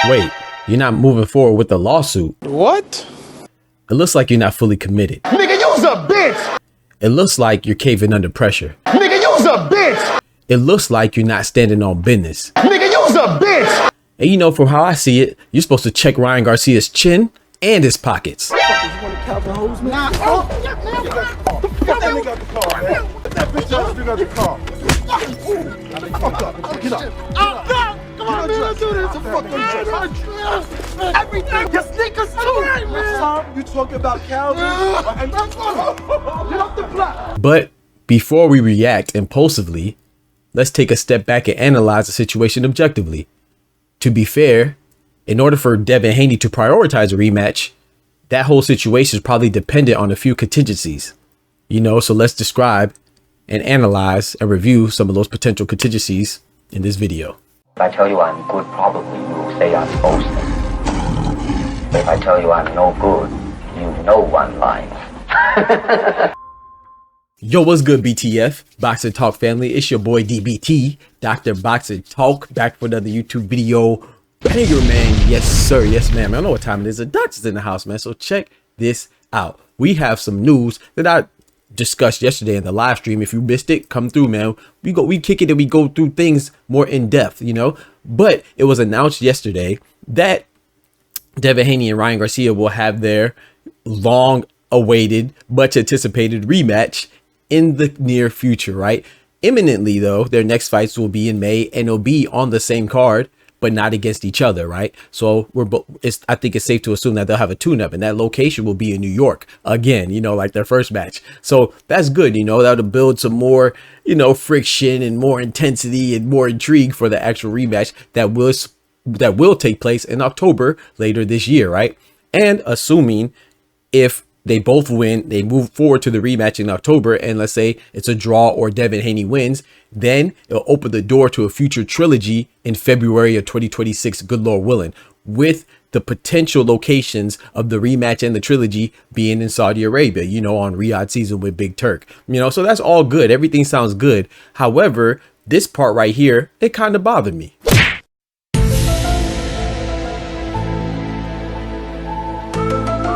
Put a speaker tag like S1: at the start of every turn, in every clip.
S1: Wait, you're not moving forward with the lawsuit.
S2: What?
S1: It looks like you're not fully committed.
S2: Nigga, you's a bitch!
S1: It looks like you're caving under pressure.
S2: Nigga, you's a bitch!
S1: It looks like you're not standing on business.
S2: Nigga, you's a bitch!
S1: And you know, from how I see it, you're supposed to check Ryan Garcia's chin and his pockets.
S2: Get that nigga out the car, man. Get that bitch out the car. Fuck up. Get up. Come on, man, let's do this. Everything. Your sneakers too. Man. You talking about Calvin? Get off the block.
S1: But before we react impulsively, let's take a step back and analyze the situation objectively. To be fair, in order for Devin Haney to prioritize a rematch, that whole situation is probably dependent on a few contingencies. You know, so let's describe and analyze and review some of those potential contingencies in this video.
S3: If I tell you I'm good, probably you will say I'm boasting. But if I tell you I'm no good, you know one line.
S1: Yo, what's good, BTF? Boxing Talk family. It's your boy DBT, Dr. Boxing Talk, back for another YouTube video. Banger, man. Yes, sir. Yes, ma'am. I know what time it is. The doctor's in the house, man. So check this out. We have some news that I discussed yesterday in the live stream. If you missed it, come through, man. We kick it and we go through things more in depth, you know. But it was announced yesterday that Devin Haney and Ryan Garcia will have their long awaited, much anticipated rematch in the near future, right? Imminently, though, their next fights will be in May and it'll be on the same card, but not against each other, right? So I think it's safe to assume that they'll have a tune-up, and that location will be in New York again, you know, like their first match. So that's good, you know, that'll build some more, you know, friction and more intensity and more intrigue for the actual rematch that will take place in October later this year, right? And assuming if they both win, they move forward to the rematch in October, and let's say it's a draw or Devin Haney wins, then it'll open the door to a future trilogy in February of 2026, good Lord willing, with the potential locations of the rematch and the trilogy being in Saudi Arabia, you know, on Riyadh season with Big Turk, you know, so that's all good. Everything sounds good. However, this part right here, it kind of bothered me.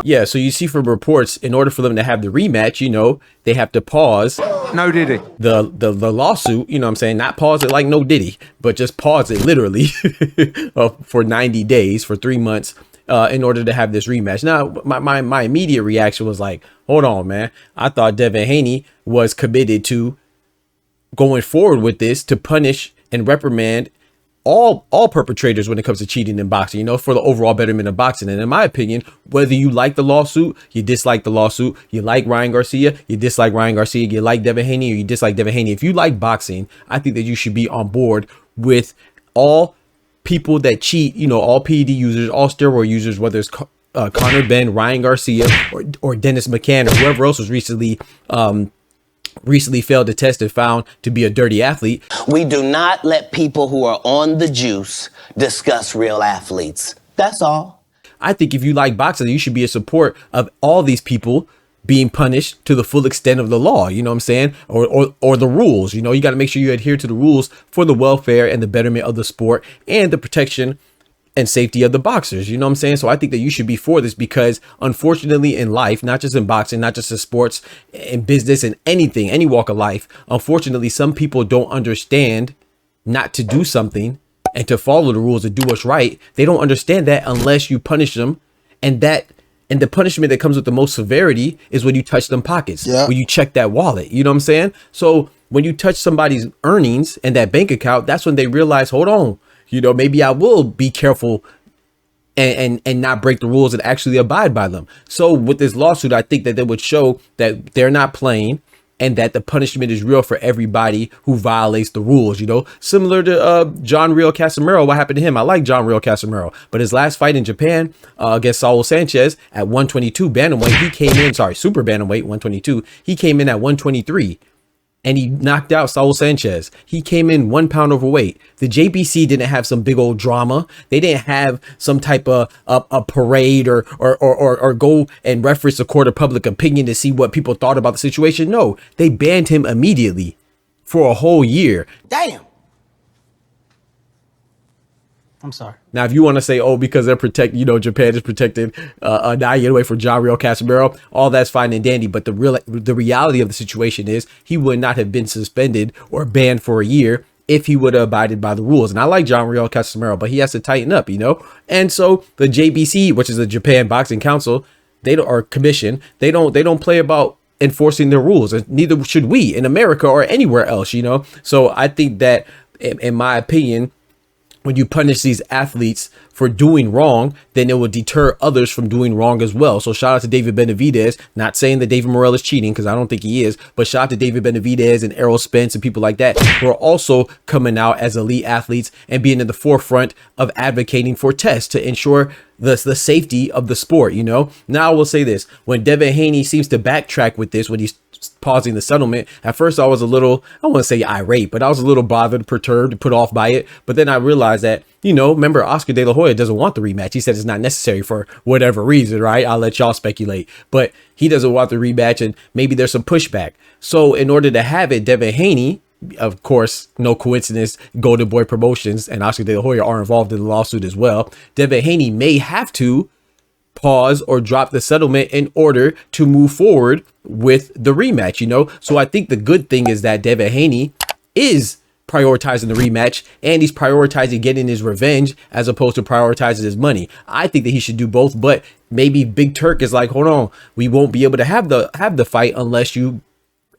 S1: Yeah, so you see from reports, in order for them to have the rematch, you know, they have to pause
S2: No Diddy.
S1: the lawsuit, you know what I'm saying? Not pause it like No Diddy, but just pause it literally for 90 days, for 3 months, in order to have this rematch. Now, my immediate reaction was like, hold on, man. I thought Devin Haney was committed to going forward with this to punish and reprimand all perpetrators when it comes to cheating in boxing, you know, for the overall betterment of boxing. And in my opinion, whether you like the lawsuit, you dislike the lawsuit, you like Ryan Garcia, you dislike Ryan Garcia, you like Devin Haney, or you dislike Devin Haney, if you like boxing, I think that you should be on board with all people that cheat, you know, all PED users, all steroid users, whether it's Conor Ben, Ryan Garcia, or Dennis McCann, or whoever else was recently failed to test and found to be a dirty athlete.
S4: We do not let people who are on the juice discuss real athletes. That's all.
S1: I think if you like boxing, you should be in support of all these people being punished to the full extent of the law, you know what I'm saying? Or the rules, you know, you got to make sure you adhere to the rules for the welfare and the betterment of the sport and the protection and safety of the boxers, you know what I'm saying? So I think that you should be for this, because unfortunately in life, not just in boxing, not just in sports, in business, and anything, any walk of life, unfortunately, some people don't understand not to do something and to follow the rules and do what's right. They don't understand that unless you punish them, and the punishment that comes with the most severity is when you touch them pockets, when you check that wallet, you know what I'm saying? So when you touch somebody's earnings and that bank account, that's when they realize, hold on, you know, maybe I will be careful and not break the rules and actually abide by them. So with this lawsuit, I think that they would show that they're not playing and that the punishment is real for everybody who violates the rules, you know, similar to John Real Casimero. What happened to him? I like John Real Casimero, but his last fight in Japan against Saul Sanchez at 122 bantamweight, he came in, super bantamweight 122, he came in at 123. And he knocked out Saul Sanchez. He came in 1 pound overweight. The JBC didn't have some big old drama. They didn't have some type of a parade or go and reference the court of public opinion to see what people thought about the situation. No, they banned him immediately for a whole year.
S4: Damn.
S5: I'm sorry.
S1: Now, if you want to say, oh, because they're protected, you know, Japan is protected, now you get away from John Real Casimiro, all that's fine and dandy. But the reality of the situation is he would not have been suspended or banned for a year if he would have abided by the rules. And I like John Real Casimiro, but he has to tighten up, you know. And so the JBC, which is the Japan Boxing Council, or commission, they don't play about enforcing their rules, and neither should we in America or anywhere else, you know. So I think that, in my opinion, when you punish these athletes for doing wrong, then it will deter others from doing wrong as well. So shout out to David Benavidez, not saying that David Morrell is cheating, because I don't think he is, but shout out to David Benavidez and Errol Spence and people like that who are also coming out as elite athletes and being in the forefront of advocating for tests to ensure the safety of the sport, you know. Now I will say this, when Devin Haney seems to backtrack with this, when he's pausing the settlement, at first I was a little, I don't want to say irate, but I was a little bothered, perturbed, put off by it. But then I realized that, you know, remember Oscar De La Hoya doesn't want the rematch. He said it's not necessary for whatever reason, right? I'll let y'all speculate, but he doesn't want the rematch, and maybe there's some pushback. So in order to have it, Devin Haney, of course, no coincidence, Golden Boy Promotions and Oscar De La Hoya are involved in the lawsuit as well. Devin Haney may have to pause or drop the settlement in order to move forward with the rematch, you know. So I think the good thing is that Devin Haney is prioritizing the rematch, and he's prioritizing getting his revenge as opposed to prioritizing his money. I think that he should do both, but maybe Big Turk is like, hold on, we won't be able to have the fight unless you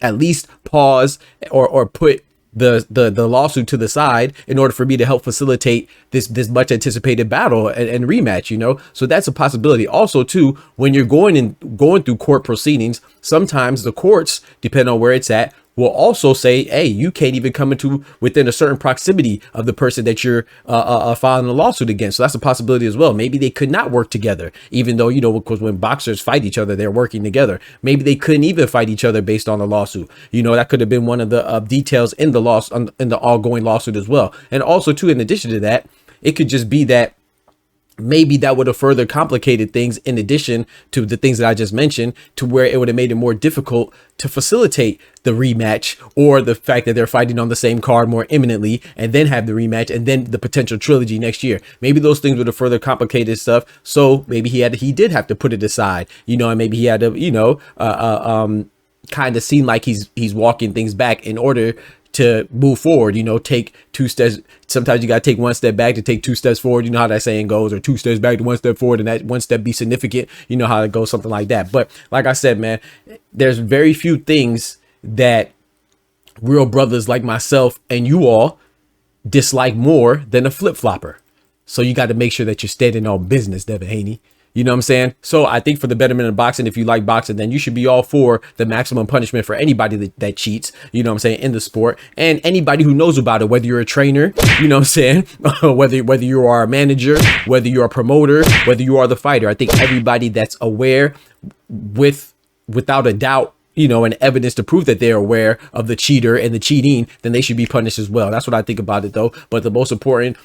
S1: at least pause or put the lawsuit to the side in order for me to help facilitate this much anticipated battle and rematch, you know. So that's a possibility. Also too, when you're going through court proceedings, sometimes the courts, depending on where it's at, will also say, hey, you can't even come into within a certain proximity of the person that you're filing a lawsuit against. So that's a possibility as well. Maybe they could not work together, even though, you know, because when boxers fight each other, they're working together. Maybe they couldn't even fight each other based on the lawsuit. You know, that could have been one of the details in the in the ongoing lawsuit as well. And also too, in addition to that, it could just be that maybe that would have further complicated things, in addition to the things that I just mentioned, to where it would have made it more difficult to facilitate the rematch, or the fact that they're fighting on the same card more imminently and then have the rematch and then the potential trilogy next year. Maybe those things would have further complicated stuff. So maybe he did have to put it aside, you know, and maybe he had to, you know, kind of seem like he's walking things back in order to move forward, you know, take 2 steps. Sometimes you got to take 1 step back to take 2 steps forward. You know how that saying goes, or 2 steps back to 1 step forward, and that 1 step be significant. You know how it goes, something like that. But like I said, man, there's very few things that real brothers like myself and you all dislike more than a flip-flopper. So you got to make sure that you're standing on business, Devin Haney. You know what I'm saying? So I think for the betterment of boxing, if you like boxing, then you should be all for the maximum punishment for anybody that cheats, you know what I'm saying, in the sport, and anybody who knows about it, whether you're a trainer, you know what I'm saying, whether you are a manager, whether you're a promoter, whether you are the fighter. I think everybody that's aware without a doubt, you know, and evidence to prove that they're aware of the cheater and the cheating, then they should be punished as well. That's what I think about it, though. But the most important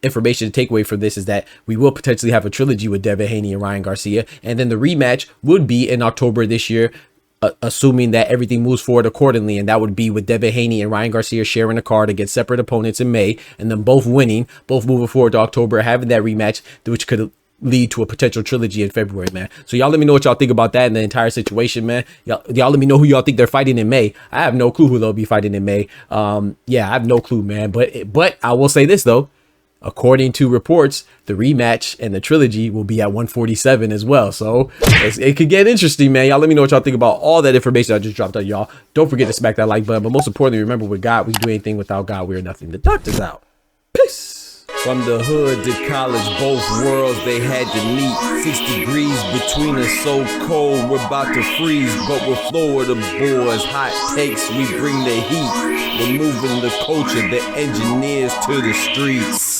S1: information to take away from this is that we will potentially have a trilogy with Devin Haney and Ryan Garcia, and then the rematch would be in October this year, assuming that everything moves forward accordingly, and that would be with Devin Haney and Ryan Garcia sharing a card against separate opponents in May, and then both winning, both moving forward to October, having that rematch, which could lead to a potential trilogy in February, man. So y'all let me know what y'all think about that and the entire situation, man. Y'all let me know who y'all think they're fighting in May. I have no clue who they'll be fighting in May. Yeah, I have no clue, man. But I will say this, though. According to reports, the rematch and the trilogy will be at 147 as well. So it could get interesting, man. Y'all let me know what y'all think about all that information I just dropped on y'all. Don't forget to smack that like button. But most importantly, remember, with God, we do anything. Without God, we are nothing. The doctor's out. Peace. From the hood to college, both worlds they had to meet. 6 degrees between us, so cold we're about to freeze. But we're Florida boys, hot takes, we bring the heat. We're moving the culture, the engineers to the streets.